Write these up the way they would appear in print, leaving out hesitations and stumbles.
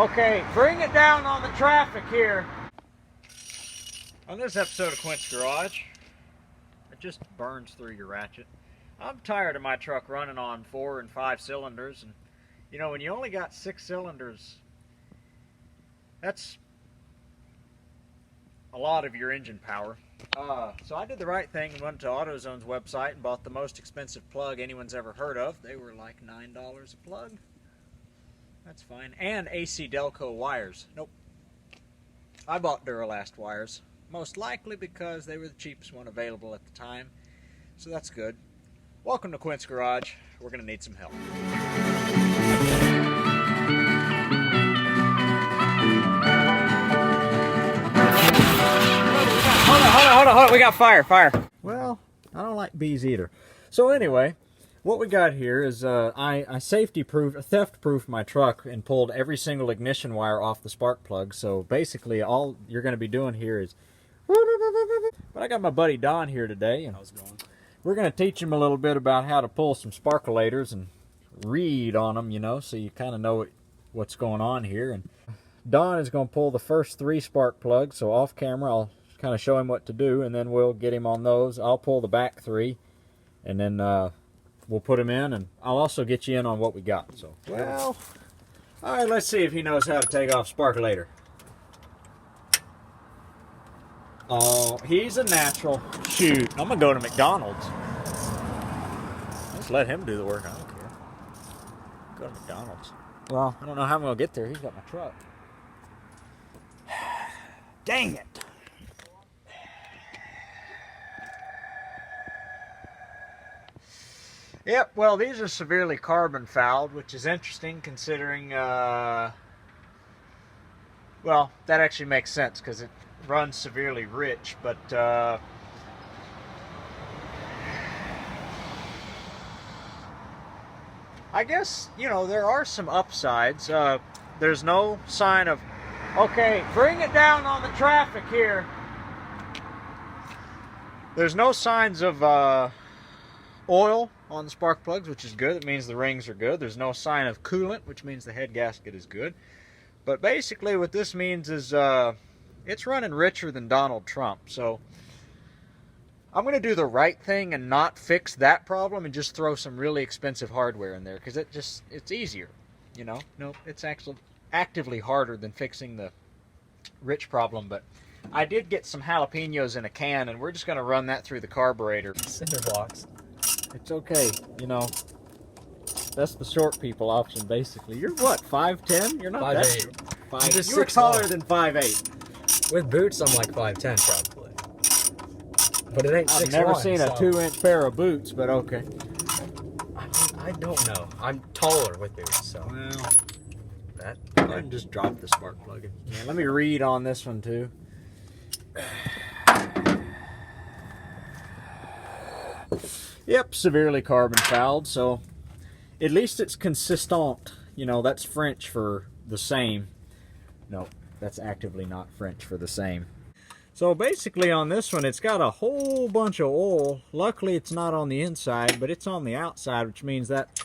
Okay, bring it down on the traffic here. On this episode of Quint's Garage, it just burns through your ratchet. I'm tired of my truck running on 4 and 5 cylinders, and you know, when you only got 6 cylinders, that's a lot of your engine power. So I did the right thing and went to AutoZone's website and bought the most expensive plug anyone's ever heard of. They were like $9 a plug. That's fine. And AC Delco wires. Nope. I bought Duralast wires, most likely because they were the cheapest one available at the time. So that's good. Welcome to Quint's Garage. We're going to need some help. Hold on. We got fire. Well, I don't like bees either. So anyway, what we got here is I theft-proofed my truck and pulled every single ignition wire off the spark plug. So basically, all you're going to be doing here is. But I got my buddy Don here today, and how's it going? We're going to teach him a little bit about how to pull some sparkulators and read on them, you know, so you kind of know what's going on here. And Don is going to pull the first 3 spark plugs. So off camera, I'll kind of show him what to do, and then we'll get him on those. I'll pull the back 3, and then we'll put him in, and I'll also get you in on what we got. So, well, all right, let's see if he knows how to take off sparkulator. Oh, he's a natural. Shoot, I'm gonna go to McDonald's. Just let him do the work. I don't care. Go to McDonald's. Well, I don't know how I'm gonna get there. He's got my truck. Dang it. Yep, well, these are severely carbon fouled, which is interesting considering, well, that actually makes sense because it runs severely rich, but, I guess, you know, there are some upsides. There's no sign of, okay, bring it down on the traffic here. There's no signs of, oil on the spark plugs, which is good. It means the rings are good. There's no sign of coolant, which means the head gasket is good. But basically what this means is it's running richer than Donald Trump. So I'm going to do the right thing and not fix that problem and just throw some really expensive hardware in there because it's easier, you know. No, it's actually actively harder than fixing the rich problem, but I did get some jalapenos in a can, and we're just going to run that through the carburetor. Cinder blocks. It's okay, you know. That's the short people option, basically. You're what, 5'10"? You're not 5'8". I'm just you're taller than 5'8". With boots, I'm like 5'10", probably. But it ain't 6'1". I've never seen a 2-inch pair of boots, but okay. I don't know. I'm taller with boots, so. Well, that. I can just drop the spark plug in. Yeah, let me read on this one too. Yep, severely carbon fouled, so at least it's consistent. You know, that's French for the same. No, that's actively not French for the same. So basically on this one, it's got a whole bunch of oil. Luckily, it's not on the inside, but it's on the outside, which means that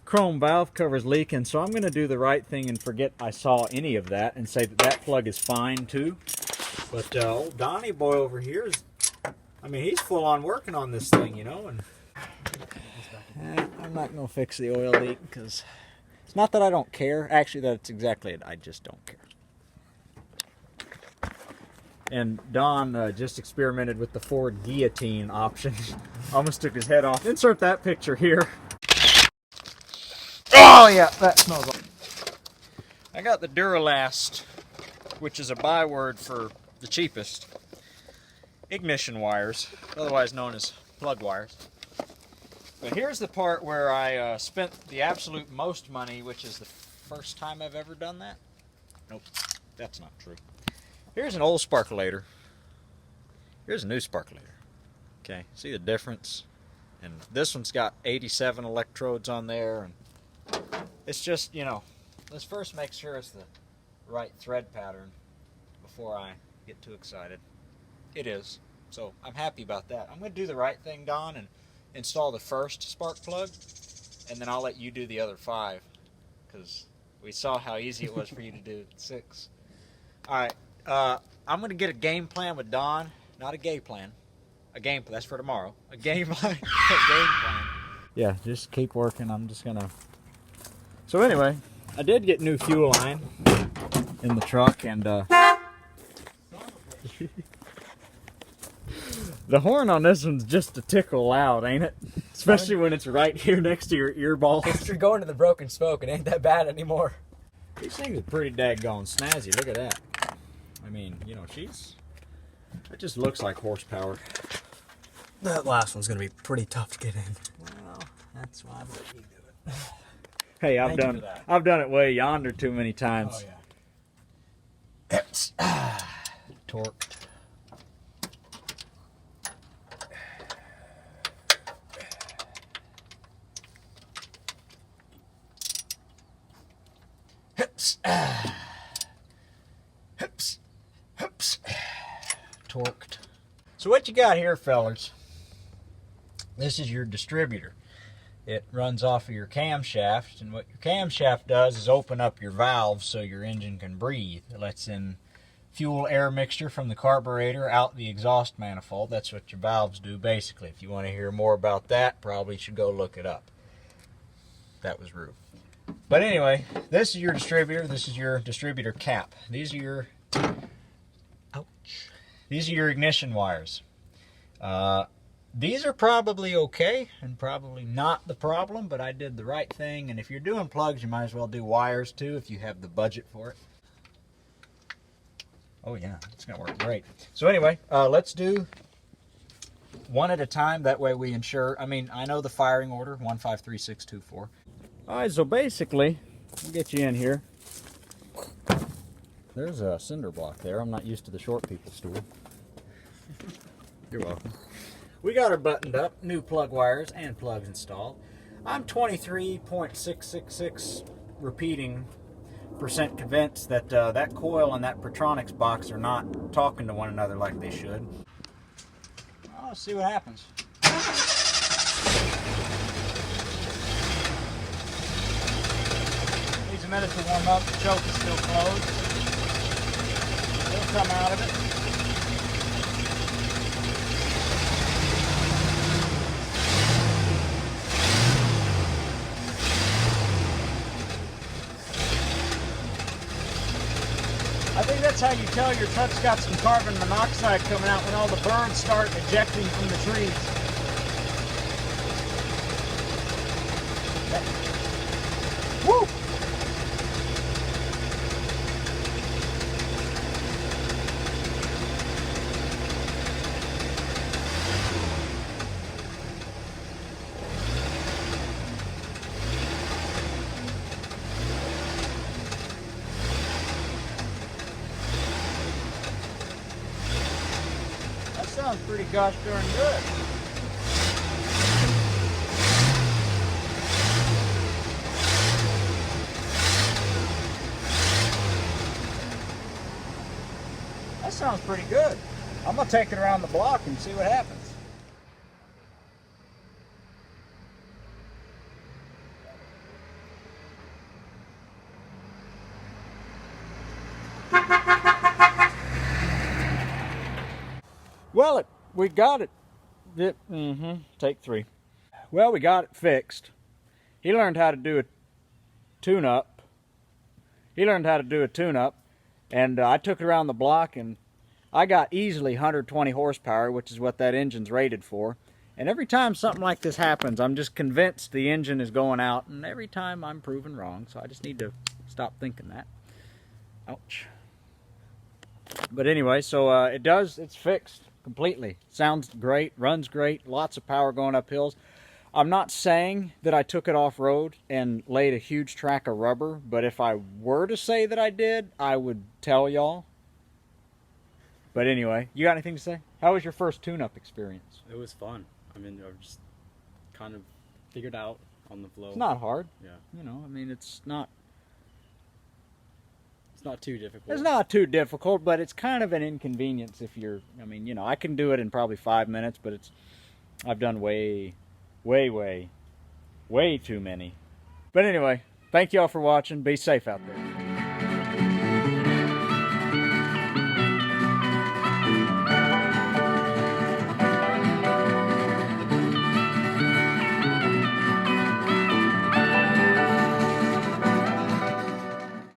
chrome valve cover's leaking. So I'm going to do the right thing and forget I saw any of that and say that that plug is fine too. But old Donnie boy over here is, I mean, he's full on working on this thing, you know, and I'm not going to fix the oil leak because it's not that I don't care. Actually, that's exactly it. I just don't care. And Don just experimented with the Ford guillotine option. Almost took his head off. Insert that picture here. Oh, yeah, that smells like. I got the Duralast, which is a byword for the cheapest ignition wires, otherwise known as plug wires. But here's the part where I spent the absolute most money, which is the first time I've ever done that. Nope, that's not true. Here's an old sparkulator. Here's a new sparkulator. Okay, see the difference? And this one's got 87 electrodes on there. And it's just, you know, let's first make sure it's the right thread pattern before I get too excited. It is. So I'm happy about that. I'm going to do the right thing, Don, and install the first spark plug, and then I'll let you do the other 5, because We saw how easy it was for you to do 6. All right, I'm going to get a game plan with Don. Not a gay plan. A game plan. That's for tomorrow. A game plan. A game plan. Yeah, just keep working. I'm just going to... So anyway, I did get new fuel line in the truck, and the horn on this one's just a tickle loud, ain't it? Especially when it's right here next to your ear balls. If you're going to the broken spoke, it ain't that bad anymore. These things are pretty daggone snazzy. Look at that. I mean, you know, it just looks like horsepower. That last one's gonna be pretty tough to get in. Well, that's why I let you do it. Hey, I've done it way yonder too many times. Oh yeah. Torque. Hips. Hips. Hips. Torqued. So what you got here, fellas? This is your distributor. It runs off of your camshaft, and what your camshaft does is open up your valves so your engine can breathe. It lets in fuel air mixture from the carburetor out the exhaust manifold. That's what your valves do basically. If you want to hear more about that, probably should go look it up. That was rude. But anyway, this is your distributor. This is your distributor cap. These are your These are your ignition wires. These are probably okay and probably not the problem, but I did the right thing. And if you're doing plugs, you might as well do wires too if you have the budget for it. Oh yeah, it's gonna work great. So anyway, let's do one at a time. That way we ensure, I know the firing order, 1, 5, 3, 6, 2, 4. All right, so basically, we'll get you in here. There's a cinder block there. I'm not used to the short people stool. You're welcome. We got her buttoned up, new plug wires and plugs installed. I'm 23.666 repeating % convinced that that coil and that Pertronix box are not talking to one another like they should. Well, let's see what happens. Needs a minute to warm up. The choke is still closed. It'll come out of it. I think that's how you tell your truck's got some carbon monoxide coming out, when all the birds start ejecting from the trees. Woo! Sounds pretty gosh darn good. That sounds pretty good. I'm gonna take it around the block and see what happens. Well, we got it. Take 3. Well, we got it fixed. He learned how to do a tune-up. And I took it around the block, and I got easily 120 horsepower, which is what that engine's rated for. And every time something like this happens, I'm just convinced the engine is going out, and every time I'm proven wrong. So I just need to stop thinking that. Ouch. But anyway, so it's fixed completely. Sounds great, runs great, lots of power going up hills. I'm not saying that I took it off-road and laid a huge track of rubber, but if I were to say that I did, I would tell y'all. But anyway, you got anything to say? How was your first tune-up experience? It was fun. I just kind of figured out on the flow. It's not hard. Yeah. It's not too difficult. It's not too difficult, but it's kind of an inconvenience if you're, I can do it in probably 5 minutes, but I've done way too many. But anyway, Thank y'all for watching. Be safe out there.